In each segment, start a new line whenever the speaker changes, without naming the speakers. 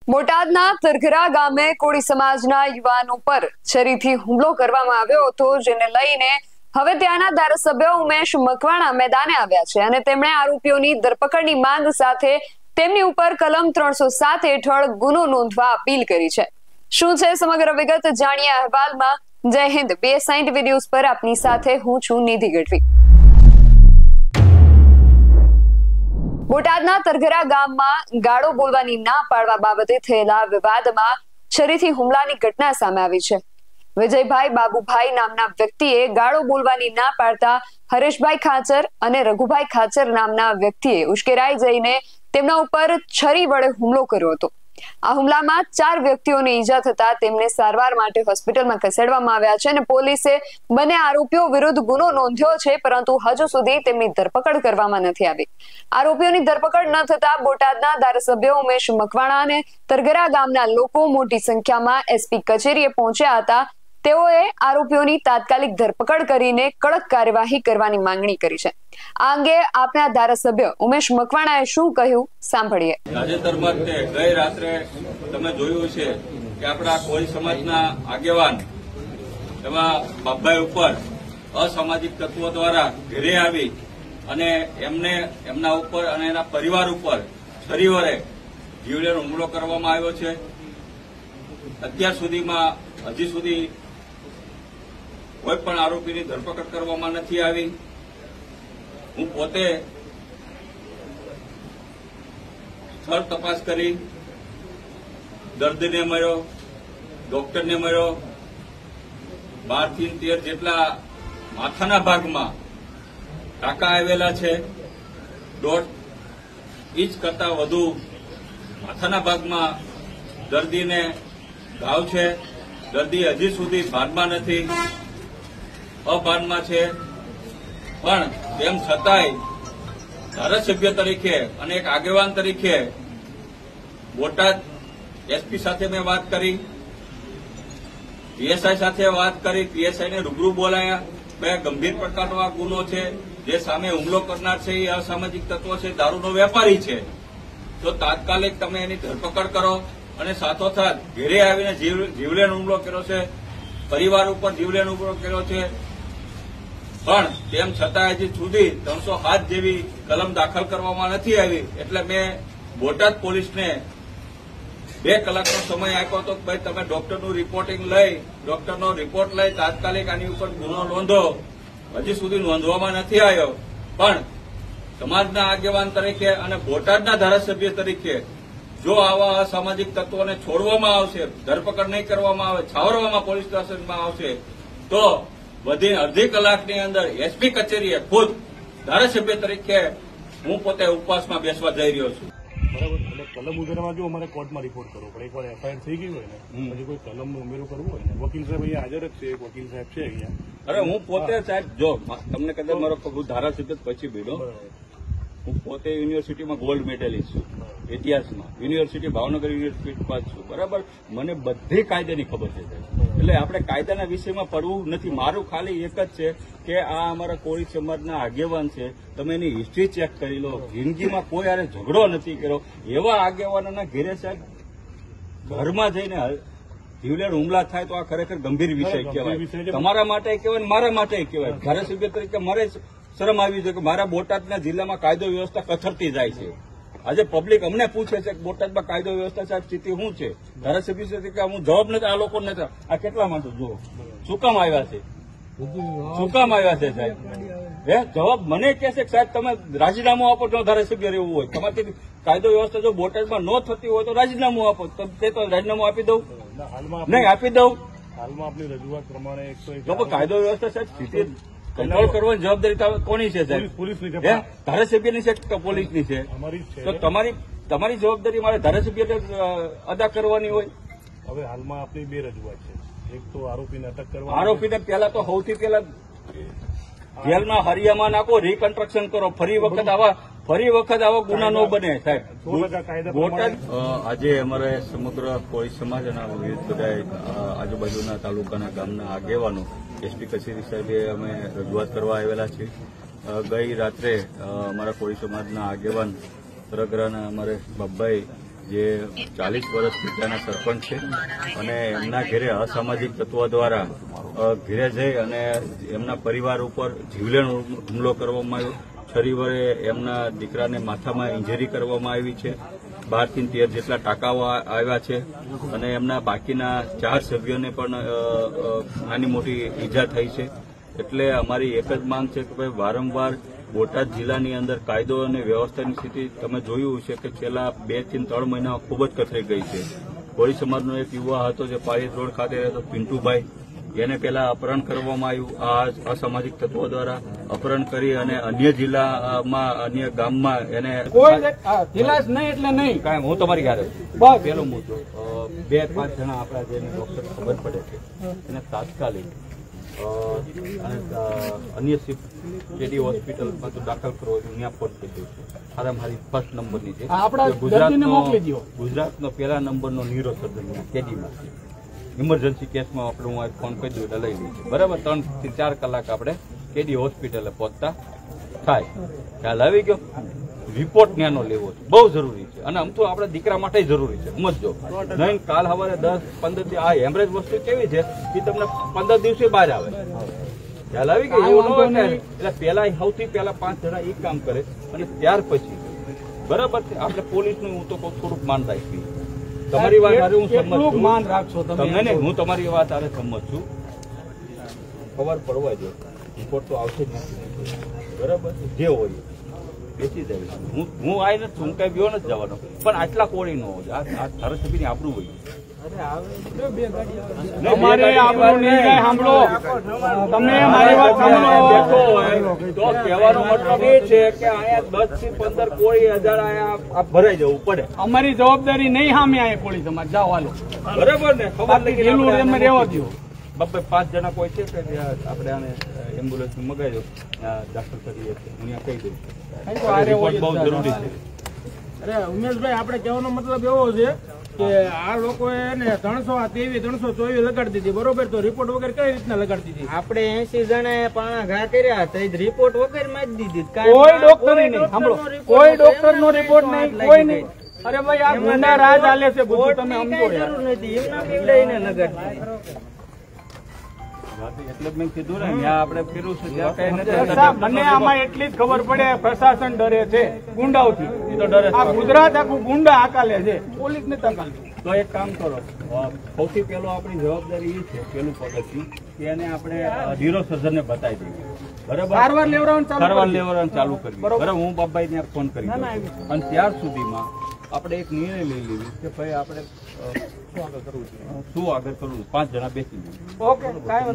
બોટાદના તરઘરા ગામે કોળી સમાજના યુવાનો પર છરીથી હુમલો કરવામાં આવ્યો હતો, જેને લઈને હવે ત્યાંના ધારાસભ્ય ઉમેશ મકવાણા મેદાને આવ્યા છે અને તેમણે આરોપીઓની ધરપકડની માંગ સાથે તેમની ઉપર કલમ 307 હેઠળ ગુનો નોંધવા અપીલ કરી છે। શું છે સમગ્ર વિગત જાણીએ અહેવાલમાં। જય હિન્દ, BS9 TV ન્યૂઝ પર આપની સાથે હું છું નિધિ ગઢવી। બોટાદના તરઘરા ગામમાં ગાળો બોલવાની ના પાડવા બાબતે થયેલા વિવાદમાં છરીથી હુમલાની ઘટના સામે આવી છે। વિજયભાઈ બાબુભાઈ નામના વ્યક્તિએ ગાળો બોલવાની ના પાડતા હરેશભાઈ ખાચર અને રઘુભાઈ ખાચર નામના વ્યક્તિએ ઉશ્કેરાઈ જઈને તેમના ઉપર છરી વડે હુમલો કર્યો હતો। આ હુમલામાં 4 વ્યક્તિઓને ઈજા થતા તેમને સારવાર માટે હોસ્પિટલમાં ખસેડવામાં આવ્યા છે અને પોલીસે બંને આરોપીઓ વિરુદ્ધ ગુનો નોંધ્યો છે, પરંતુ હજુ સુધી તેમની ધરપકડ કરવામાં નથી આવી। આરોપીઓની ધરપકડ ન થતા બોટાદના ધારાસભ્ય ઉમેશ મકવાણા અને તરઘરા ગામના લોકો મોટી સંખ્યામાં SP કચેરીએ પહોંચ્યા હતા। તેઓએ આરોપીઓની તાત્કાલિક ધરપકડ કરીને કડક કાર્યવાહી કરવાની માંગણી કરી છે। આ અંગે આપના ધારાસભ્ય ઉમેશ મકવાણાએ શું કહ્યું સાંભળીએ।
તાજેતરમાં ગઈ રાત્રે તમે જોયું છે કે આપણા કોળી સમાજના આગેવાન એવા બાપભાઈ ઉપર અસામાજિક તત્વો દ્વારા ઘેરે આવી અને એમના ઉપર અને એના પરિવાર ઉપર છરી વડે જીવલેણ હુમલો કરવામાં આવ્યો છે। અત્યાર સુધીમાં હજી સુધી કોઈ પણ આરોપીની ધરપકડ કરવામાં નથી આવી। હું પોતે સ્થળ તપાસ કરી દર્દીને મળ્યો, ડોક્ટરને મળ્યો। 12 થી 13 જેટલા માથાના ભાગમાં ટાંકા આવેલા છે। 1.5 ઇંચ કરતા વધુ માથાના ભાગમાં દર્દીને ઘાવ છે। દર્દી હજી સુધી ભાનમાં નથી, અભાનમાં છે, પણ તેમ છતાંય ધારાસભ્ય તરીકે અને એક આગેવાન તરીકે બોટાદ SP સાથે મેં વાત કરી, PSI સાથે વાત કરી, PSI ને રૂબરૂ બોલાયા। બે ગંભીર પ્રકારનો આ ગુનો છે। જે સામે હુમલો કરનાર છે એ અસામાજિક તત્વો છે, દારૂનો વેપારી છે, તો તાત્કાલિક તમે એની ધરપકડ કરો અને સાથોસાથ ઘેરે આવીને જીવલેણ હુમલો કર્યો છે, પરિવાર ઉપર જીવલેણ હુમલો કર્યો છે, પણ તેમ છતાં હજી સુધી 307 જેવી કલમ દાખલ કરવામાં નથી આવી। એટલે મેં બોટાદ પોલીસને 2 કલાકનો સમય આપ્યો હતો કે ભાઈ તમે ડોક્ટરનો રિપોર્ટ લઈ તાત્કાલિક આની ઉપર ગુનો નોંધો। હજી સુધી નોંધવામાં નથી આવ્યો, પણ સમાજના આગેવાન તરીકે અને બોટાદના ધારાસભ્ય તરીકે જો આવા અસામાજિક તત્વોને છોડવામાં આવશે, ધરપકડ નહીં કરવામાં આવે, છાવરવામાં પોલીસ સ્ટેશનમાં આવશે, તો વધી અડધી કલાકની અંદર SP કચેરીએ ખુદ ધારાસભ્ય તરીકે હું પોતે ઉપવાસમાં બેસવા જઈ રહ્યો છું।
બરાબર, એટલે કલમ ઉમેરવા જો અમારે કોર્ટમાં રિપોર્ટ કરવો પડે। એકવાર FIR થઈ ગઈ હોય ને પછી કોઈ કલમનું ઉમેરું કરવું હોય ને, વકીલ સાહેબ અહીંયા હાજર જ છે, વકીલ સાહેબ છે અહીંયા।
અરે હું પોતે સાહેબ, જો તમને કદાચ મારો ધારાસભ્ય પછી ભીડો, હું પોતે યુનિવર્સિટીમાં ગોલ્ડ મેડલિસ્ટ છું, ઇતિહાસમાં યુનિવર્સિટી ભાવનગર યુનિવર્સિટી પાસ છું, બરાબર। મને બધી કાયદાની ખબર છે, એટલે આપણે કાયદાના વિષયમાં પડવું નથી। મારું ખાલી એક જ છે કે આ અમારા કોળી સમાજના આગેવાન છે, તમે એની હિસ્ટ્રી ચેક કરી લો, જિંદગીમાં કોઈ આને ઝઘડો નથી કર્યો, એવા આગેવાનોના ઘેરે સાહેબ ઘરમાં જઈને જીવલેણ હુમલા થાય તો આ ખરેખર ગંભીર વિષય કહેવાય। તમારા માટે કહેવાય ને મારા માટે કહેવાય। ધારાસભ્ય તરીકે મારે શરમ આવી છે કે મારા બોટાદના જિલ્લામાં કાયદો વ્યવસ્થા કથરતી જાય છે। આજે પબ્લિક અમને પૂછે છે કે બોટાદમાં કાયદો વ્યવસ્થા સાહેબ સ્થિતિ શું છે? ધારાસભ્ય તરીકે હું જવાબ નથી, આ લોકો નથી, આ કેટલા માટે જો શું કામ આવ્યા છે, શું કામ આવ્યા છે સાહેબ? જવાબ મને કહે છે કે સાહેબ તમે રાજીનામું આપો જો ધારાસભ્ય રહેવું હોય, તમારી કાયદો વ્યવસ્થા જો બોટાદમાં ન થતી હોય તો રાજીનામું આપો। તે તો રાજીનામું આપી દઉં, નહીં આપી દઉં।
હાલમાં આપની રજૂઆત પ્રમાણે
કાયદો વ્યવસ્થા સાહેબ સ્થિતિ કંટ્રોલ કરવાની જવાબદારી કોની છે સાહેબ?
પોલીસની છે,
ધારાસભ્યની છે કે પોલીસની છે? તો તમારી જવાબદારી મારે ધારાસભ્ય અદા કરવાની હોય।
હવે હાલમાં આપની 2 રજૂઆત છે। એક તો આરોપીને અટક કરવા,
આરોપીને પહેલા તો સૌથી પહેલા જેલમાં હરિયામાં નાખો, રિકન્સ્ટ્રક્શન કરો, ફરી વખત આવા ગુના ન બને સાહેબ। બોટાદ આજે અમારે સમગ્ર કોળી સમાજ અને વિવિધ બધા આજુબાજુના તાલુકાના ગામના આગેવાનો SP કચેરી સાહેબે અમે રજૂઆત કરવા આવેલા છીએ। ગઈ રાત્રે અમારા કોળી સમાજના આગેવાન તરઘરાના અમારે બાપભાઈ જે 40 વર્ષથી ત્યાંના સરપંચ છે અને એમના ઘેરે અસામાજિક તત્વો દ્વારા ઘેરે જઈ અને એમના પરિવાર ઉપર જીવલેણ હુમલો કરવામાં આવ્યો. છરી વડે એમના દીકરાને માથામાં ઇન્જરી કરવામાં આવી છે. 12 થી 13 જેટલા ટાંકાઓ આવ્યા છે અને એમના બાકીના 4 સભ્યોને પણ નાની મોટી ઈજા થઈ છે. એટલે અમારી એક જ માંગ છે કે ભાઈ વારંવાર બોટાદ જિલ્લાની અંદર કાયદો અને વ્યવસ્થાની સ્થિતિ તમે જોયું છે કે છેલ્લા 2 થી 3 મહિના ખૂબ જ કથળી ગઈ છે. કોળી સમાજનો એક યુવા હતો જે પાળીસ રોડ ખાતે રહેતો પિન્ટુભાઈ, એને પહેલા અપહરણ કરવામાં આવ્યું. આ અસામાજિક તત્વો દ્વારા અપહરણ કરી અને અન્ય જિલ્લામાં અન્ય ગામમાં એને
દિલાસ નહીં એટલે નહીં
કાંઈ હું તમારી ઘરે પેલો મુદ્દો 2-5 જણા આપણા જેને ડોક્ટર ખબર પડે છે એને તાત્કાલિક અન્ય જેડી હોસ્પિટલમાં તો દાખલ કરવો જોઈએ, ત્યાં ફોન કરી દઉં છું. મારી ફર્સ્ટ નંબરની છે ગુજરાતનો પહેલા નંબરનો ન્યુરો સર્જન કેડીમાં છે. ઇમરજન્સી કેસમાં આપણે હું ફોન કરી દઉં એટલે લઈ લઈએ છીએ. બરાબર 3 થી 4 કલાક આપણે કેડી હોસ્પિટલે પહોંચતા થાય. ખ્યાલ આવી ગયો. રિપોર્ટ ત્યાંનો લેવો છે, બહુ જરૂરી છે અને આમ તો આપણા દીકરા માટે જરૂરી છે. સમજજો નહીં કાલ સવારે 10-15 આ હેમરેજ વસ્તુ કેવી છે કે તમને 15 દિવસે બહાર આવે. ખ્યાલ આવી ગયો. એવું ન હોય એટલે પહેલા સૌથી પહેલા 5 જણા એ કામ કરે અને ત્યાર પછી બરાબર છે આપણે પોલીસનું હું તો થોડુંક માન રાખી. તમારી વાત હું સંમત છું.
માન રાખશો
તમે ને હું તમારી વાત આને સંમત છું. ખબર પડવા જો રિપોર્ટ તો આવશે જ નથી. બરાબર જે હોય બેસી જાય. હું આવી નથી, હું કઈ ગયો નથી જવાનો, પણ આટલા કોળી ન હોય. આ ધારાસભ્યની આપણું હોય.
તમારે આપણું નહીં કાંઈ સાંભળો, તમે મારી વાત સાંભળો.
તો કહેવાનો મતલબ એ છે કે અહીંયા 10 થી 15 કોળી 1000 અહીંયા ભરાઈ જવું પડે.
અમારી જવાબદારી નહીં સામે આય પોલીસ સમાજ જાઓ હાલો.
બરાબર ને? ખબર
એમ રહેવા દો.
5 જણા કોઈ છે કે આપણે આને એમ્બ્યુલન્સ મગાવી દાખલ કરીએ છીએ. હું અહીંયા કહી દઉં રિપોર્ટ બહુ જરૂરી છે.
અરે ઉમેશભાઈ, આપણે કહેવાનો મતલબ એવો છે કે આ લોકોએ ને 323 324 લગાડી દીધી, બરોબર? તો રિપોર્ટ વગર કઈ રીતના લગાડી દીધી?
આપણે 80 જણાએ પાણા ઘા કર્યા તો રિપોર્ટ વગર માં જ દીધી.
કોઈ ડોક્ટર નહીં, સાંભળો, કોઈ ડોક્ટર નો રિપોર્ટ નહીં, કોઈ નહીં. અરે ભાઈ આ ગુંડા રાજ ચાલે છે બધું, તમે સમજો યાર.
જરૂર નથી એમના પીવડાઈને લગાડતી.
એટલે મેં કીધું ને ત્યાં આપણે ફેરવું છે ત્યાં કઈ
મને આમાં એટલી જ ખબર પડે પ્રશાસન ડરે છે ગુંડાઓથી. આ ગુજરાત આખું ગુંડા આકાલે છે, પોલીસ ને તકાલતી.
તો એક કામ કરો, સૌથી પહેલો આપણી જવાબદારી એ છે પેલું પગથિયું કે એને આપણે ન્યુરો સર્જનને બતાવી દઈએ. બરાબર
સારવાર
લેવડાવવાનું ચાલુ કરીએ. બરાબર હું બાબાઈ ત્યાં ફોન કરી દઉં અને ત્યાર સુધીમાં આપણે એક નિર્ણય લઈ લેવી કે ભાઈ આપણે શું આગળ કરવું છે. 5 જણા બેસી લેવી.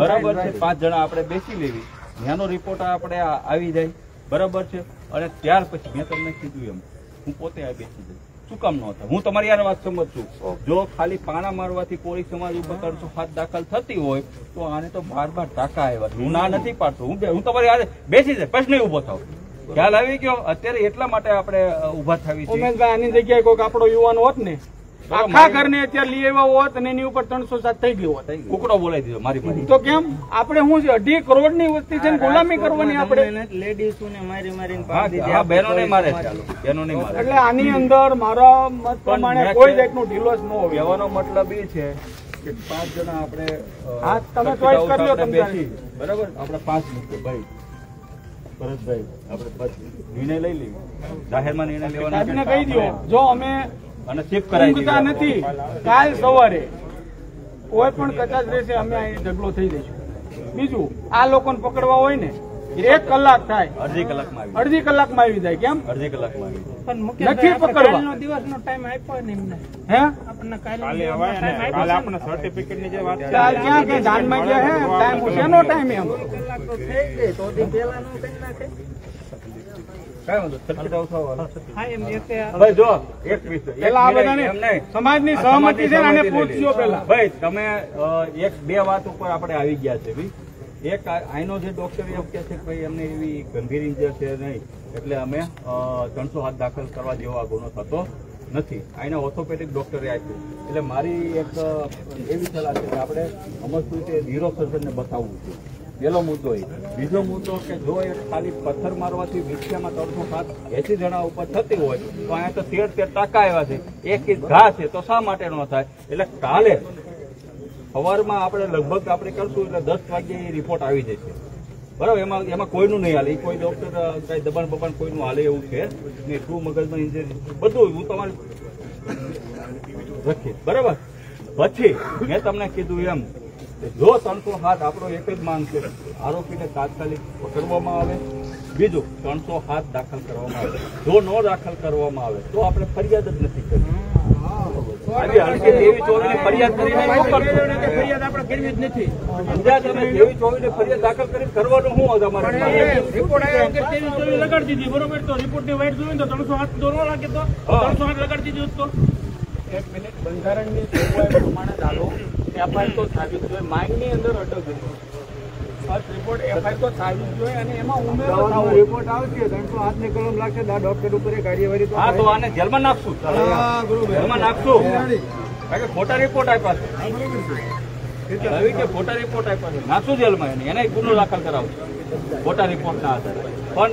બરાબર છે, 5 જણા આપણે બેસી લેવી. ત્યાંનો રિપોર્ટ આપણે આવી જાય. બરાબર છે. અને ત્યાર પછી મેં તમને કીધું એમ હું પોતે આ બેસી જઈશ. શું કામ ન હતા? હું તમારી યાર વાત સમજ છું. જો ખાલી પાણા મારવાથી કોળી સમાજ ઉપર 307 દાખલ થતી હોય તો આને તો 12 ટાંકા આવ્યા. હું ના નથી પાડતો. હું તમારી યાર બેસી જાય પછી નહીં ઉભો થાવ. ખ્યાલ આવી ગયો? અત્યારે એટલા માટે આપણે ઉભા થવી છે.
ઉમેશભાઈ આની જગ્યાએ કોઈક આપણો યુવાન હોત ને, આખા ઘરને અત્યારે લઈ આવ્યા હોત અને એની ઉપર 307 થઈ ગયો હોત.
કુકડો બોલાવી દીધો મારી.
તો કેમ આપણે શું છે 2.5 કરોડની વસ્તી છે, ગુલામી કરવાની આપણે.
લેડીઝોને મારીને
બહેનોને મારે છે. બહેનોને મારે.
એટલે આની અંદર મારા મત પ્રમાણે કોઈ જાતનો ઢીલોસ ન હોય.
કહેવાનો મતલબ એ છે કે 5 જણા આપણે
તમે ચોઈસ કરી લો.
બેસી બરાબર આપણે 5 મૂકીએ ભાઈ ભરતભાઈ, આપણે નિર્ણય લઈ લઈએ. જાહેરમાં નિર્ણય લેવાનો
કહી દો. જો અમે
અને શિફ્ટ કરાવી
નથી કાલ સવારે કોઈ પણ કચાશ રહેશે અમે અહીં ઢગલો થઈ જઈશું. બીજું આ લોકોને પકડવા હોય ને 1 કલાક થાય, અડધી કલાકમાં આવી જાય. કેમ
અડધી કલાકમાં આવી જાય?
નથી પકડવા.
દિવસનો ટાઈમ આપ્યો ને એમને.
હે
આપણને
કાલે આપણે સર્ટિફિકેટ ની જે વાત છે
ક્યાં કે જાનમાં ગયા હે ટાઈમ શેનો ટાઈમ એમ
કલાક તો થઈ ગઈ તો પેલા નો કરી નાખે.
સમાજની સહમતિ છે અને પૂછજો પેલા.
ભાઈ તમે 1-2 વાત ઉપર આપણે આવી ગયા છે. એક આઈનો જે ડોક્ટર એમ કે છે કે ભાઈ એમને એવી ગંભીર ઇન્જર છે નહીં એટલે અમે 307 દાખલ કરવા જેવો આ ગુનો થતો નથી. આઈના ઓર્થોપેડિક ડોક્ટરે આપ્યું. એટલે મારી એક એવી સલાહ છે કે આપણે અમસ્તુ ન્યુરો સર્જનને બતાવવું છે. પેલો મુદ્દો એ. બીજો મુદ્દો કે જો એ ખાલી પથ્થર મારવાથી વિક્ષામાં 380 જણા ઉપર થતી હોય તો અહીંયા તો 13 ટાંકા આવ્યા છે, એક ઇંચ ઘા છે, તો શા માટે ન થાય? એટલે કાલે સવારમાં આપણે લગભગ આપણે કરશું એટલે 10 વાગ્યે રિપોર્ટ આવી જશે. બરાબર, એમાં કોઈનું નહીં હાલે, કોઈ ડોક્ટર કઈ દબાણ બબાણ કોઈનું હાલે એવું છે ને. શું મગજમાં ઇન્જરી બધું હું તમારે રાખીશ. બરાબર, પછી મેં તમને કીધું એમ જો 307 આપણો એક જ માંગ છે, આરોપીને તાત્કાલિક પકડવામાં આવે. બીજું 307 દાખલ કરવામાં આવે. જો ન દાખલ કરવામાં આવે તો આપણે ફરિયાદ જ નથી કરવી. આજે હલકે તેવી ચોરીની ફરિયાદ કરીને શું કરશો?
ફરિયાદ આપણે કરવી જ નથી.
સમજ્યા તમે? તેવી ચોરીની ફરિયાદ દાખલ કરીને કરવાનું શું હતું અમારે?
રિપોર્ટ આવ્યો કે તેવી ચોરી લગાડી દીધી, બરોબર? તો રિપોર્ટની વાઇટ જોઈને તો 308 તો ન લાગે, તો 308 લગાડી દીધું તો
1 મિનિટ, બંધારણની જોગવાઈ પ્રમાણે ચાલો એફઆઈઆર તો થવી જ જોઈએ. માઇન્ડની અંદર અટક ફર્સ્ટ રિપોર્ટ એફઆઈઆર તો થવી જ જોઈએ અને એમાં ઉમેરો રિપોર્ટ આવશે 308 ની કલમ લાગશે, ડોક્ટર ઉપર કાર્યવાહી તો
હા, તો આને જેલમાં નાખશું, જેલમાં નાખશું. કારણ કે ખોટા રિપોર્ટ આપ્યા છે, હવે કે ખોટા રિપોર્ટ આપ્યા છે, નાખશું જેલમાં. એને ગુનો દાખલ કરાવશું ખોટા રિપોર્ટના આધારે. પણ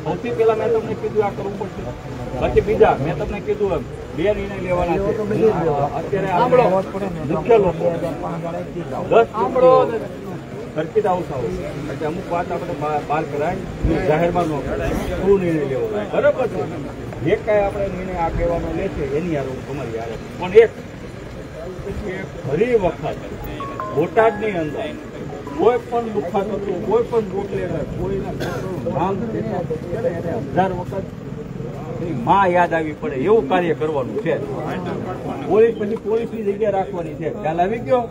સૌથી પહેલા મેં તમને કીધું આ કરવું પડશે. પછી બીજા મેં તમને કીધું એમ 2 નિર્ણય લેવાના છે. અત્યારે મુખ્ય લોકો 10 આંબળો સર્કિટ હાઉસ આવો એટલે અમુક વાત આપણે બહાર કરાય, જાહેરમાં ન કરાય. શું નિર્ણય લેવો બરાબર છે? જે કાંઈ આપણે નિર્ણય આ કહેવાનો લે છે એની યાર તમારી યાર. પણ એક ફરી વખત બોટાદની અંદર કોઈ પણ દુખાત હતું, કોઈ પણ બુટલેગર કોઈના નામ 1000 વખત માં યાદ આવી પડે એવું કાર્ય કરવાનું છે. પોલીસ પછી પોલીસની જગ્યા રાખવાની છે. ખ્યાલ આવી ગયો?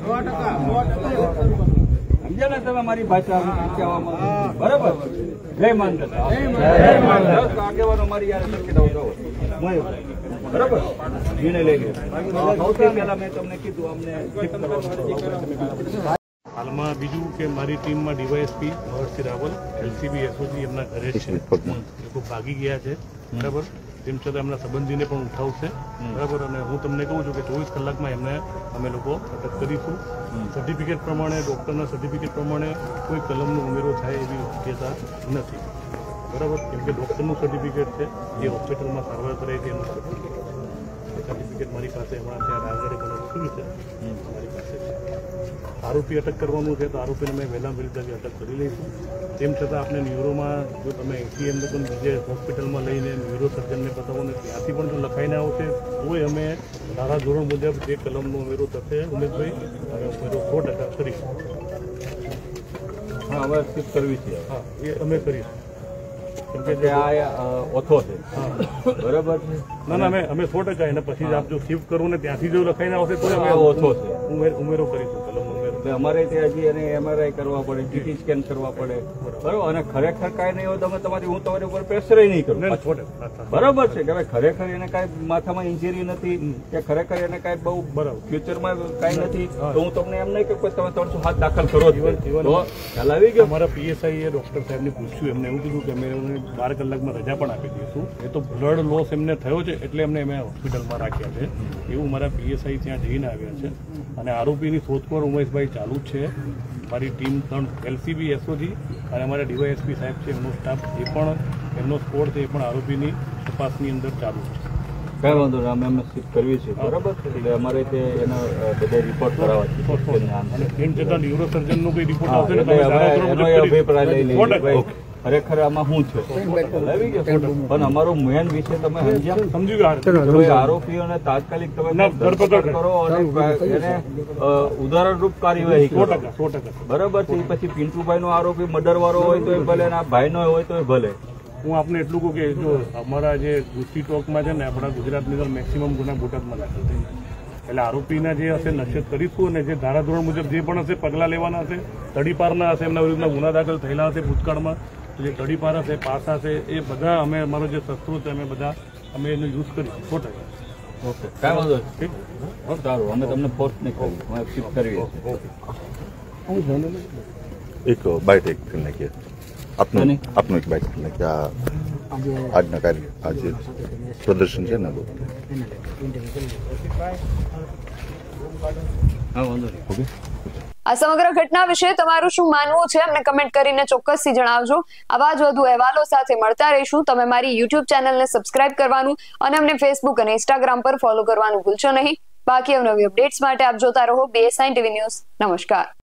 સમજ્યા ને તમે મારી ભાષા બરાબર? જય માનતા આગેવાનો મારી યાર બરાબર નિર્ણય લઈ લે. સૌથી પહેલા મેં તમને કીધું અમને
હાલમાં બીજું કે મારી ટીમમાં ડીવાયએસપી મહર્ષિ રાવલ, એલસીબી એસઓજી એમના ઘરે છે, લોકો ભાગી ગયા છે. બરાબર, તેમ છતાં એમના સંબંધીને પણ ઉઠાવશે. બરાબર, અને હું તમને કહું છું કે 24 કલાકમાં એમને અમે લોકો અટક કરીશું. સર્ટિફિકેટ પ્રમાણે, ડૉક્ટરના સર્ટિફિકેટ પ્રમાણે કોઈ કલમનો ઉમેરો થાય એવી શક્યતા નથી. બરાબર, કેમ કે ડૉક્ટરનું સર્ટિફિકેટ છે, જે હોસ્પિટલમાં સારવાર કરે છે એનું સર્ટિફિકેટ મારી પાસે હમણાં ત્યાં રાંગડે મને મૂક્યું છે, મારી પાસે છે. આરોપી અટક કરવાનું છે તો આરોપીને અમે વહેલા વહેલી તકે અટક કરી લઈશું. તેમ છતાં આપણે ન્યુરોમાં જો તમે એટીએમને પણ બીજે હોસ્પિટલમાં લઈને ન્યુરો સર્જનને બતાવો ને ત્યાંથી પણ જો લખાઈને આવશે તોય અમે ધારાધોરણ મુજબ જે કલમનો ઉમેરો થશે ઉમેશભાઈ અમે ઉમેરો 100% કરીશું.
હા, હવે શિફ્ટ કરવી છે.
હા, એ અમે કરીશું.
કેમ કે આ ઓછો છે. બરાબર છે?
ના અમે 100% એને પછી જ આપ જો શિફ્ટ કરવું ને ત્યાંથી જો લખાઈને આવશે તો અમે
ઓછો છે.
ઉમેરો કરીશું કલમ ઉમેરો.
અમારે ત્યાં હજી એને MRI કરવા પડે, CT સ્કેન કરવા પડે. બરાબર, અને ખરેખર કાંઈ નહીં હોય તો હું તમારી ઉપર પ્રેશર નહીં કરું. બરાબર છે કે ખરેખર એને કાંઈ માથામાં ઇન્જરી નથી કે ખરેખર એને કાંઈ બહુ ફ્યુચરમાં કાંઈ નથી તો હું તમને એમ નહીં કે તમે 307 દાખલ કરો છો. ખ્યાલ આવી ગયો?
અમારા PSI એ ડોક્ટર સાહેબને પૂછ્યું, એમને એવું કીધું કે અમે એમને 12 કલાકમાં રજા પણ આપી દઈશું. એ તો બ્લડ લોસ એમને થયો છે એટલે એમને અમે હોસ્પિટલમાં રાખ્યા છે. એવું મારા PSI ત્યાં જઈને આવ્યા છે. અને આરોપીની શોધખોળ ઉમેશભાઈ ચાલુ જ છે. મારી ટીમ 3 LCB SOG અને અમારા ડીવાયએસપી સાહેબ છે, એમનો સ્ટાફ એ પણ એમનો સ્કોડ છે, એ પણ આરોપીની તપાસની અંદર ચાલુ છે.
કઈ વાંધો નહીં, અમે એમને શિફ્ટ કરવી છે. બરાબર, એટલે અમારે તે એનો બધા રિપોર્ટ કરાવવા છે.
અને એમ છતાં ન્યુરો સર્જનનો કોઈ રિપોર્ટ આવશે ને
એનો અભિપ્રાય લઈ લઈએ ખરેખર આમાં શું છે. પણ અમારો મેન વિષય તમે
સમજી ગયા.
આરોપીઓને તાત્કાલિક તમે ધરપકડ કરો અને એને ઉદાહરણરૂપ કાર્યવાહી કરો.
100%.
બરાબર છે. પછી પિન્ટુભાઈ નો આરોપી મર્ડર વાળો હોય તો ભલે, અને આ ભાઈ નો હોય તો ભલે.
હું આપને એટલું કહું કે જો અમારા જે ગુસ્તી ટોકમાં છે ને આપણા ગુજરાતની અંદર મેક્સિમમ ગુના બોટાદમાં દાખલ થઈ છે. એટલે આરોપીના જે હશે નશ્યત કરીશું અને જે ધારાધોરણ મુજબ જે પણ હશે પગલાં લેવાના હશે, તડીપારના હશે, એમના વિરુદ્ધના ગુના દાખલ થયેલા હશે ભૂતકાળમાં, જે તડીપાર હશે, પાસા છે, એ બધા અમે અમારો જે શસ્ત્રો છે અમે એનો યુઝ કરીશું 100%.
ઓકે, કાંઈ વાંધો ઠીક. સારું, અમે તમને ફોર્સ નહીં કરીએ, અમે શિફ્ટ કરીએ.
એક બાઇટ એક કરી નાખીએ આપનું એક બાઇટ કરી નાખીએ. આજના કાર્ય આજે પ્રદર્શન છે ને
હા, વાંધો નહીં.
ઓકે.
આ સમગ્ર ઘટના વિશે તમારું શું માનવું છે અમને કમેન્ટ કરીને ચોક્કસથી જણાવજો। આવા જ વધુ અહેવાલો સાથે મળતા રહીશું। તમે મારી YouTube ચેનલને સબસ્ક્રાઇબ કરવાનું અને અમને Facebook અને Instagram પર ફોલો કરવાનું ભૂલશો નહીં। બાકી અવનવી અપડેટ્સ માટે આપ જોતા રહો BSI TV ન્યૂઝ। નમસ્કાર।